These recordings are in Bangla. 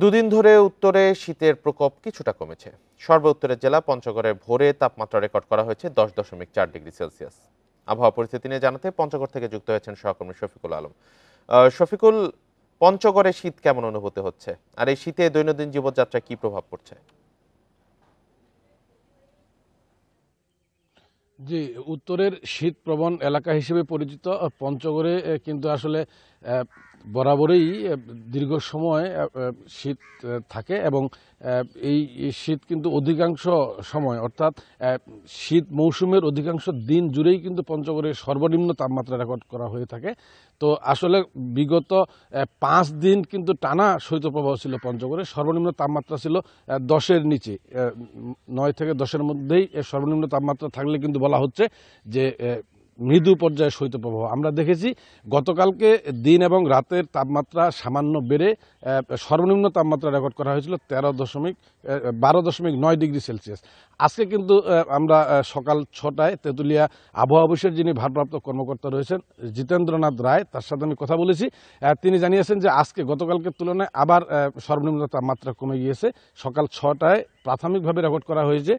দুদিন ধরে উত্তরে শীতের প্রকোপ কিছুটা কমেছে। সর্ব উত্তরের জেলা পঞ্চগড়ের ভোরে তাপমাত্রা রেকর্ড করা হয়েছে 10.4 ডিগ্রি সেলসিয়াস। আবহাওয়া পরিস্থিতি নিয়ে জানাতে পঞ্চগড় থেকে যুক্ত হয়েছেন সহকর্মী শফিকুল আলম। শফিকুল, পঞ্চগড়ে শীত কেমন অনুভূতি হচ্ছে, আর এই শীতে দৈনন্দিন জীবনযাত্রায় কি প্রভাব পড়ছে? জি, উত্তরের শীতপ্রবণ এলাকা হিসেবে পরিচিত পঞ্চগড়ে কিন্তু আসলে বরাবরই দীর্ঘ সময় শীত থাকে এবং এই শীত কিন্তু অধিকাংশ সময় অর্থাৎ শীত মৌসুমের অধিকাংশ দিন জুড়েই কিন্তু পঞ্চগড়ের সর্বনিম্ন তাপমাত্রা রেকর্ড করা হয়ে থাকে। তো আসলে বিগত 5 দিন কিন্তু টানা শৈত্যপ্রবাহ ছিল পঞ্চগড়ে। সর্বনিম্ন তাপমাত্রা ছিল 10-এর নিচে, 9 থেকে 10-এর মধ্যেই সর্বনিম্ন তাপমাত্রা থাকলে কিন্তু বলা হচ্ছে যে মৃদু পর্যায়ে শৈত্যপ্রবাহ। আমরা দেখেছি গতকালকে দিন এবং রাতের তাপমাত্রা সামান্য বেড়ে সর্বনিম্ন তাপমাত্রা রেকর্ড করা হয়েছিল 12.9 ডিগ্রি সেলসিয়াস। আজকে কিন্তু আমরা সকাল 6টায় তেঁতুলিয়া আবহাওয়া অফিসের যিনি ভারপ্রাপ্ত কর্মকর্তা রয়েছেন জিতেন্দ্রনাথ রায়, তার সাথে আমি কথা বলেছি। তিনি জানিয়েছেন যে আজকে গতকালকের তুলনায় আবার সর্বনিম্ন তাপমাত্রা কমে গিয়েছে। সকাল 6টায় প্রাথমিকভাবে রেকর্ড করা হয়েছে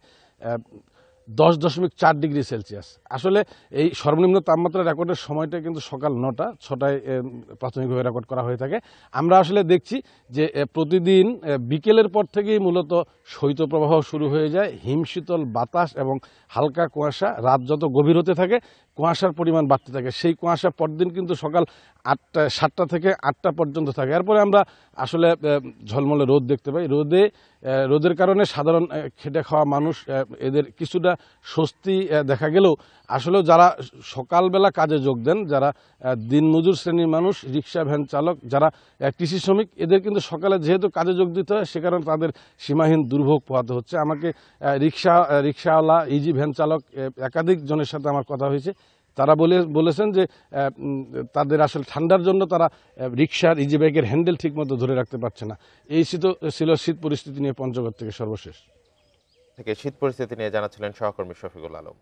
10.4 ডিগ্রি সেলসিয়াস। আসলে এই সর্বনিম্ন তাপমাত্রা রেকর্ডের সময়টা কিন্তু সকাল 9টা, 6টায় প্রাথমিকভাবে রেকর্ড করা হয়ে থাকে। আমরা আসলে দেখছি যে প্রতিদিন বিকেলের পর থেকেই মূলত শৈত্যপ্রবাহ শুরু হয়ে যায়। হিমশীতল বাতাস এবং হালকা কুয়াশা, রাত যত গভীর হতে থাকে কুয়াশার পরিমাণ বাড়তে থাকে। সেই কুয়াশা পরদিন কিন্তু সকাল 7টা থেকে 8টা পর্যন্ত থাকে। এরপরে আমরা আসলে ঝলমলে রোদ দেখতে পাই। রোদের কারণে সাধারণ খেটে খাওয়া মানুষ এদের কিছুটা স্বস্তি দেখা গেলেও আসলেও যারা সকালবেলা কাজে যোগ দেন, যারা দিনমজুর শ্রেণীর মানুষ, রিক্সা ভ্যান চালক, যারা কৃষি শ্রমিক, এদের কিন্তু সকালে যেহেতু কাজে যোগ দিতে হয় সে কারণে তাদের সীমাহীন দুর্ভোগ পোহাতে হচ্ছে। আমাকে রিক্সাওয়ালা, ইজি ভ্যান চালক একাধিক জনের সাথে আমার কথা হয়েছে। তারা বলেছেন যে তাদের আসলে ঠান্ডার জন্য তারা রিক্সার, ইজি বাইকের হ্যান্ডেল ঠিকমতো ধরে রাখতে পারছে না। এই ছিল শীত পরিস্থিতি নিয়ে পঞ্চগড় থেকে সর্বশেষ। শীত পরিস্থিতি নিয়ে জানাচ্ছিলেন সহকর্মী শফিকুল আলম।